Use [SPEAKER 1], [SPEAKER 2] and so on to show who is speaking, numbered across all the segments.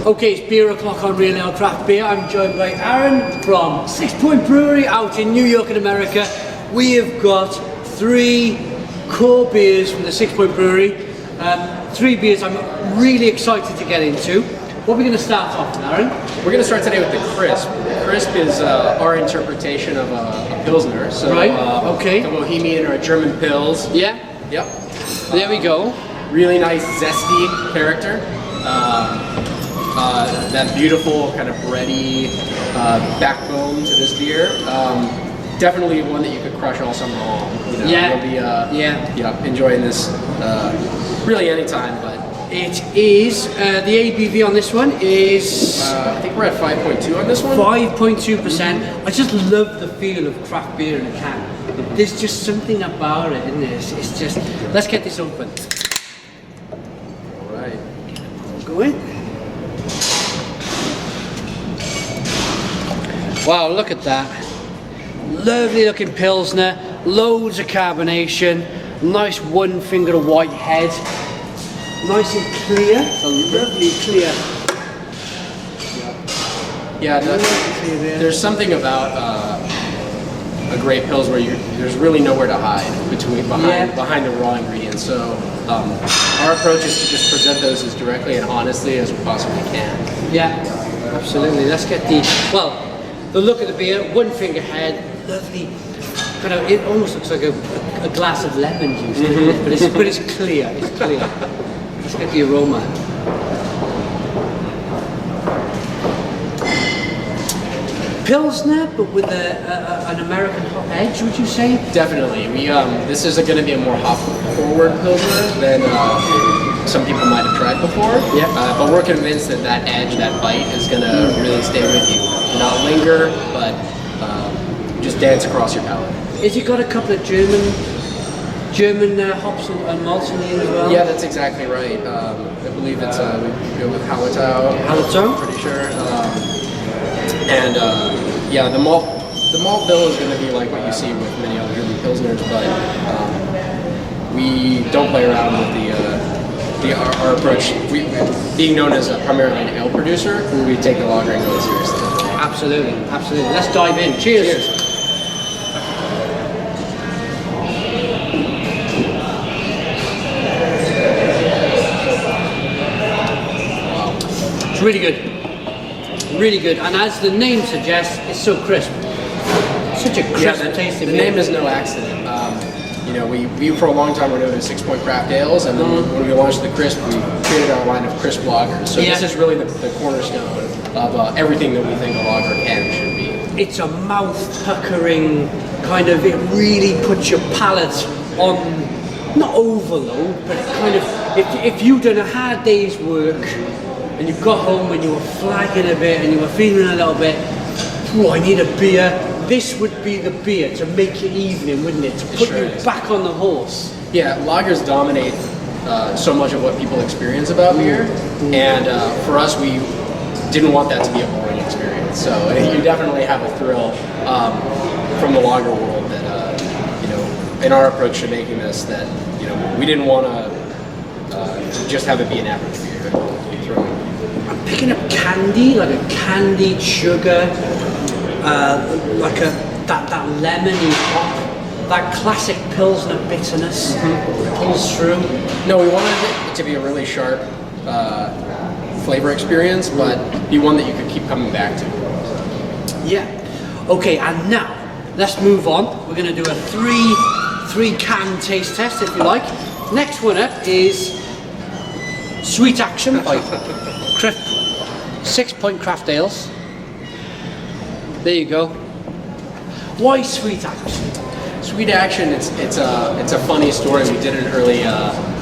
[SPEAKER 1] Okay, it's beer o'clock on Real Ale Craft Beer. I'm joined by Aaron from Sixpoint Brewery out in New York in America. We have got 3 core beers from the Sixpoint Brewery. 3 beers I'm really excited to get into. What are we going to start off with, Aaron?
[SPEAKER 2] We're going to start today with the Crisp. The Crisp is our interpretation of a Pilsner. So,
[SPEAKER 1] right, okay.
[SPEAKER 2] A Bohemian or a German Pils.
[SPEAKER 1] Yeah?
[SPEAKER 2] Yep.
[SPEAKER 1] There we go.
[SPEAKER 2] Really nice, zesty character. That beautiful kind of bready backbone to this beer. Definitely one that you could crush all summer long. You know,
[SPEAKER 1] yeah.
[SPEAKER 2] You'll be enjoying this really anytime. But
[SPEAKER 1] it is the ABV on this one is
[SPEAKER 2] I think we're at 5.2 on this one.
[SPEAKER 1] 5.2%. I just love the feel of craft beer in a can. There's just something about it, isn't there? It's just. Let's get this open.
[SPEAKER 2] All right.
[SPEAKER 1] Go in. Wow, look at that. Lovely looking Pilsner, loads of carbonation, nice one finger of white head, nice and clear, a lovely clear.
[SPEAKER 2] Yeah, there's something about a great Pils where there's really nowhere to hide behind the raw ingredients. So our approach is to just present those as directly and honestly as we possibly can.
[SPEAKER 1] Yeah, absolutely. Let's get the look of the beer, one finger head, lovely, kind of, it almost looks like a glass of lemon juice, but it's clear, Let's get the aroma. Pilsner, but with an American hop edge, would you say?
[SPEAKER 2] Definitely. This is going to be a more hop-forward Pilsner than some people might have tried before.
[SPEAKER 1] Yeah.
[SPEAKER 2] But we're convinced that edge, that bite, is going to really stay with you. Not linger, but just dance across your palate.
[SPEAKER 1] Has it got a couple of German hops and malts in here as well?
[SPEAKER 2] Yeah, that's exactly right. I believe it's we go with Hallertau.
[SPEAKER 1] Hallertau?
[SPEAKER 2] I'm pretty sure. Yeah, the malt bill is going to be like what you see with many other German Pilsners, but we don't play around with our approach. Being known as primarily an ale producer, we take the lagering really seriously.
[SPEAKER 1] Absolutely. Let's dive in. Cheers. It's really good, and as the name suggests, it's so crisp. Such a crisp tasting
[SPEAKER 2] the
[SPEAKER 1] beer.
[SPEAKER 2] name is no accident. We for a long time were known as Sixpoint Craft Ales, and then when we launched the Crisp, we created our line of crisp lagers. So this is really the cornerstone of everything that we think a lager can and should be.
[SPEAKER 1] It's a mouth-puckering kind of, it really puts your palate on, not overload, but it kind of, if you've done a hard day's work, and you got home and you were flagging a bit and you were feeling a little bit, I need a beer. This would be the beer to make your evening, wouldn't it? To put you back on the horse.
[SPEAKER 2] Yeah, lagers dominate so much of what people experience about beer, and for us, we didn't want that to be a boring experience. So you definitely have a thrill from the lager world that, in our approach to making this, that we didn't want to just have it be an average beer.
[SPEAKER 1] I'm picking up candy, like a candied sugar, like that lemony hop, that classic Pilsner bitterness pulls through.
[SPEAKER 2] No, we wanted it to be a really sharp flavor experience, but be one that you could keep coming back to.
[SPEAKER 1] Yeah. Okay, and now let's move on. We're going to do a three can taste test, if you like. Next one up is Sweet Action by Sixpoint Craft Ales. There you go. Why Sweet Action?
[SPEAKER 2] Sweet Action, it's a funny story. We did an early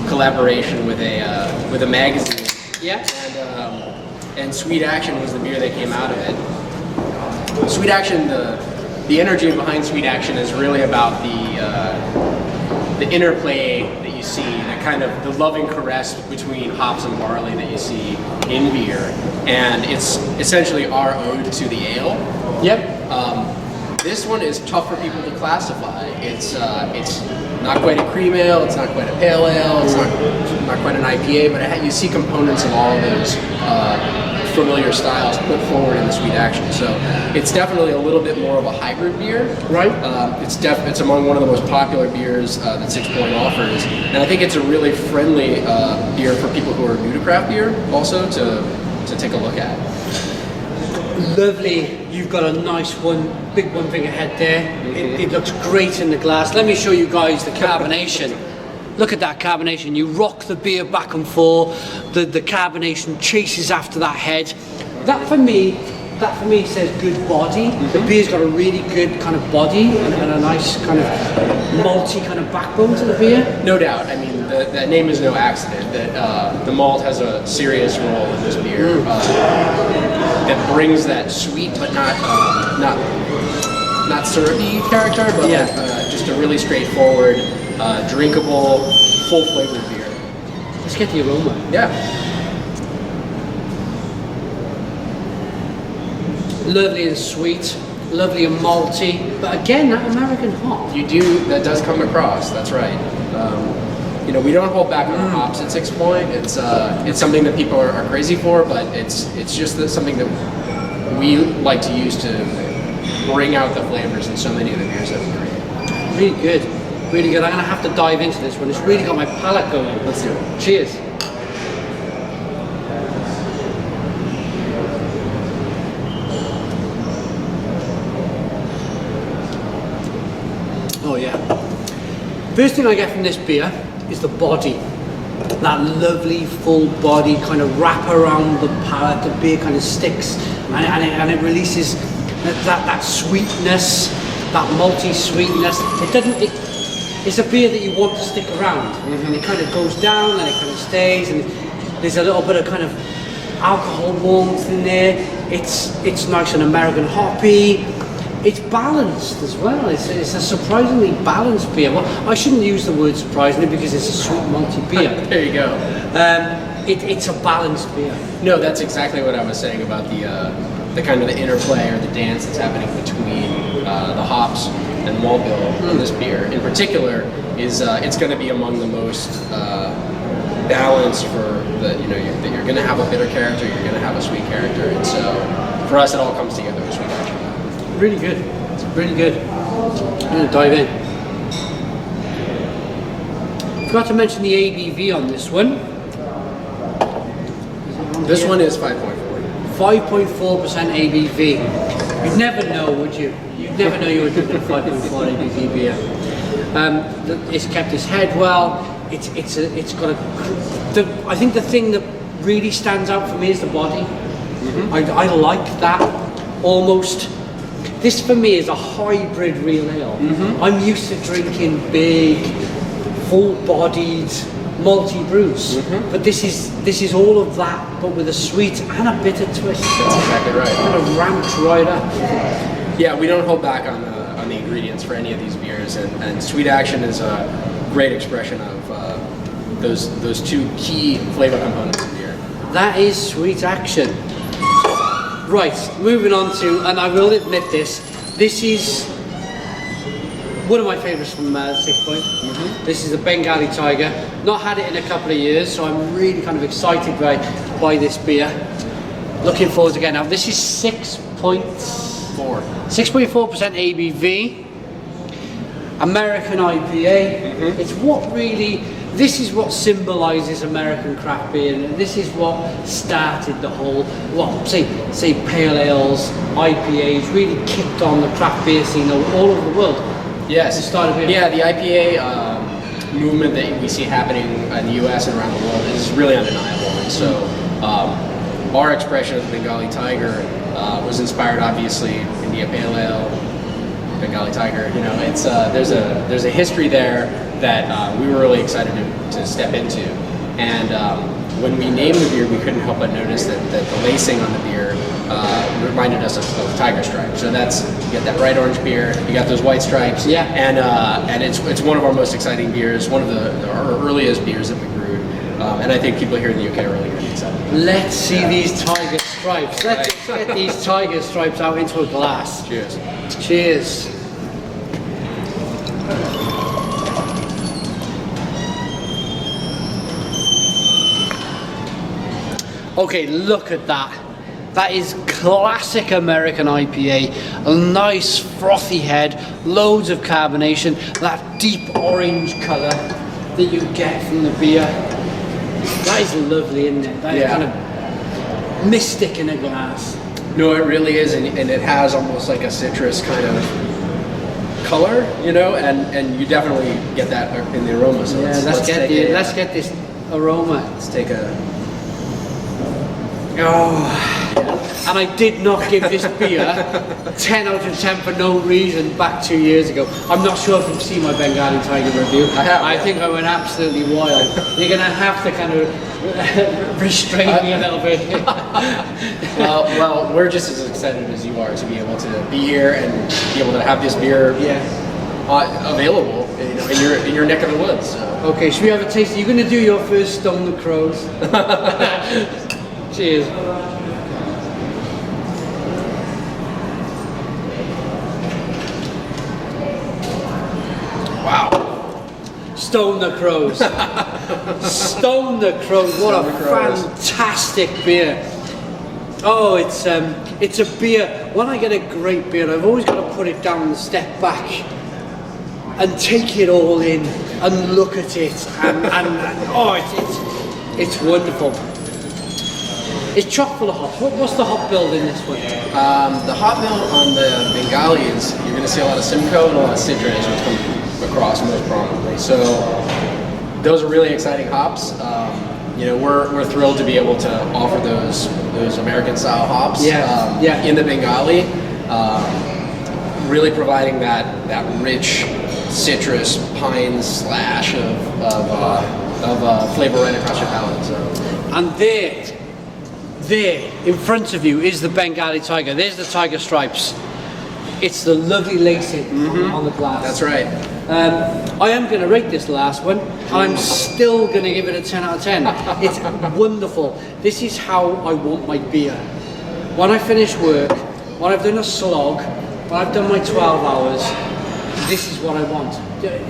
[SPEAKER 2] collaboration with a magazine.
[SPEAKER 1] Yeah.
[SPEAKER 2] And Sweet Action was the beer that came out of it. Sweet Action, the energy behind Sweet Action is really about the interplay that you see, the kind of the loving caress between hops and barley that you see in beer, and it's essentially our ode to the ale.
[SPEAKER 1] Yep.
[SPEAKER 2] This one is tough for people to classify. It's not quite a cream ale, it's not quite a pale ale, it's not quite an IPA, but you see components of all of those familiar styles put forward in the Sweet Action. So it's definitely a little bit more of a hybrid beer.
[SPEAKER 1] Right.
[SPEAKER 2] It's among one of the most popular beers that Sixpoint offers, and I think it's a really friendly beer for people who are new to craft beer also to take a look at.
[SPEAKER 1] Lovely. You've got a nice big one finger head there. It looks great in the glass. Let me show you guys the carbonation. Look at that carbonation. You rock the beer back and forth. The carbonation chases after that head. That for me says good body. The beer's got a really good kind of body and a nice kind of malty kind of backbone to the beer.
[SPEAKER 2] No doubt. I mean, that name is no accident. That the malt has a serious role in this beer. That brings that sweet but not syrupy character, but just a really straightforward, drinkable, full flavored beer.
[SPEAKER 1] Let's get the aroma.
[SPEAKER 2] Yeah.
[SPEAKER 1] Lovely and sweet, lovely and malty, but again, that American hop.
[SPEAKER 2] That does come across, that's right. We don't hold back on the hops at Sixpoint. It's something that people are crazy for, but it's just something that we like to use to bring out the flavors in so many of the beers that we create.
[SPEAKER 1] Really good, really good. I'm gonna have to dive into this one. It's really got my palate going.
[SPEAKER 2] Let's do it.
[SPEAKER 1] Cheers. Oh yeah. First thing I get from this beer is the body. That lovely full body kind of wrap around the palate. The beer kind of sticks and it releases that sweetness, that malty sweetness. It's a beer that you want to stick around. And it kind of goes down and it kind of stays, and there's a little bit of kind of alcohol warmth in there. It's nice and American hoppy. It's balanced as well. It's a surprisingly balanced beer. Well, I shouldn't use the word surprisingly because it's a sweet malty beer.
[SPEAKER 2] There you go.
[SPEAKER 1] It's a balanced beer.
[SPEAKER 2] No, that's exactly what I was saying about the kind of the interplay or the dance that's happening between the hops and the malt bill in this beer. In particular, is it's going to be among the most balanced for that you're going to have a bitter character, you're going to have a sweet character, and so for us it all comes together with Sweet Action.
[SPEAKER 1] Really good. It's really good. I'm going to dive in. Forgot to mention the ABV on this one.
[SPEAKER 2] This one is 5.4.
[SPEAKER 1] 5.4% ABV. You'd never know, would you? You'd never know you were drinking a 5.4 ABV beer. It's kept its head well. It's got a. I think the thing that really stands out for me is the body. I like that almost. This for me is a hybrid real ale. I'm used to drinking big, full-bodied, malty brews, but this is all of that, but with a sweet and a bitter twist.
[SPEAKER 2] That's exactly right.
[SPEAKER 1] Kind of ramped right up.
[SPEAKER 2] Yeah, we don't hold back on the ingredients for any of these beers, and Sweet Action is a great expression of those two key flavor components of beer.
[SPEAKER 1] That is Sweet Action. Right, moving on to, and I will admit this is one of my favourites from Sixpoint. This is the Bengali Tiger. Not had it in a couple of years, so I'm really kind of excited by this beer. Looking forward to getting out. This is 6.4% ABV. American IPA. It's what really, this is what symbolises American craft beer, and this is what started the whole, say pale ales, IPAs, really kicked on the craft beer scene all over the world.
[SPEAKER 2] Yes.
[SPEAKER 1] It started here.
[SPEAKER 2] Yeah, the IPA movement that we see happening in the US and around the world is really undeniable. And so our expression of the Bengali Tiger was inspired, obviously, India Pale Ale, Bengali Tiger. It's there's a history there that we were really excited to step into. And when we named the beer, we couldn't help but notice that the lacing on the beer reminded us of tiger stripes. So you get that bright orange beer, you got those white stripes, and it's one of our most exciting beers, one of our earliest beers that we brewed, and I think people here in the UK are really going to be excited.
[SPEAKER 1] Let's see these tiger stripes. Let's get these tiger stripes out into a glass.
[SPEAKER 2] Cheers.
[SPEAKER 1] Cheers. Okay, look at that. That is classic American IPA. A nice frothy head, loads of carbonation, that deep orange colour that you get from the beer. That is lovely, isn't it? That is kind of mystic in a glass.
[SPEAKER 2] No, it really is, and it has almost like a citrus kind of color, you know, and you definitely get that in the aroma. So
[SPEAKER 1] yeah, let's get this aroma.
[SPEAKER 2] Let's take a.
[SPEAKER 1] Oh, and I did not give this beer 10 out of 10 for no reason back 2 years ago. I'm not sure if you've seen my Bengali Tiger review.
[SPEAKER 2] I have.
[SPEAKER 1] I think I went absolutely wild. You're going to have to kind of restrain me a little bit.
[SPEAKER 2] well, we're just as excited as you are to be able to be here and be able to have this beer available, you know, in your neck of the woods. So.
[SPEAKER 1] Okay, should we have a taste? You're going to do your first Stone the Crows. Cheers.
[SPEAKER 2] Wow.
[SPEAKER 1] Stone the Crows. Stone the Crows. What a fantastic beer. Oh, it's a beer. When I get a great beer, I've always got to put it down and step back and take it all in and look at it and oh, it's wonderful. It's chock full of hops. What's the hop build in this one?
[SPEAKER 2] The hop build on the Bengali is you're going to see a lot of Simcoe and a lot of citrus, which come across most prominently. So those are really exciting hops. You know, we're thrilled to be able to offer those American style hops in the Bengali, really providing that rich citrus pine slash of flavor right across your palate. So.
[SPEAKER 1] And there, in front of you, is the Bengali Tiger. There's the tiger stripes. It's the lovely lacing on the glass.
[SPEAKER 2] That's right.
[SPEAKER 1] I am going to rate this last one, and I'm still going to give it a 10 out of 10. It's wonderful. This is how I want my beer. When I finish work, when I've done a slog, when I've done my 12 hours, this is what I want.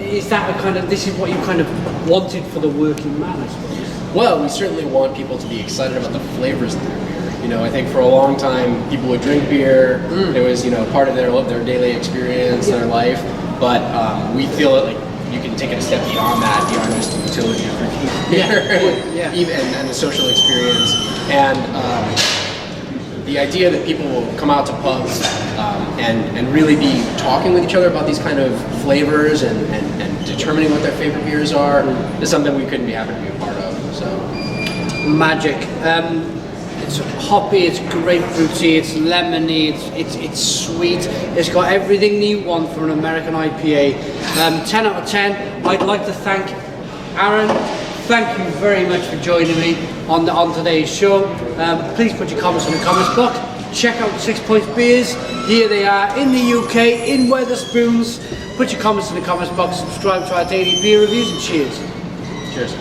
[SPEAKER 1] Is that this is what you kind of wanted for the working man, I suppose?
[SPEAKER 2] Well, we certainly want people to be excited about the flavors of their beer. You know, I think for a long time, people would drink beer. It was, you know, part of their daily experience, their life. But we feel that like you can take it a step beyond that, beyond just the utility of drinking beer, even and the social experience. And the idea that people will come out to pubs and really be talking with each other about these kind of flavors and determining what their favorite beers are is something we couldn't be happy to be a part of. So
[SPEAKER 1] magic. It's hoppy, it's grapefruity, it's lemony, it's sweet. It's got everything you want from an American IPA. 10 out of 10. I'd like to thank Aaron. Thank you very much for joining me on today's show. Please put your comments in the comments box. Check out Sixpoint Beers. Here they are in the UK, in Wetherspoons. Put your comments in the comments box. Subscribe to our daily beer reviews and cheers.
[SPEAKER 2] Cheers.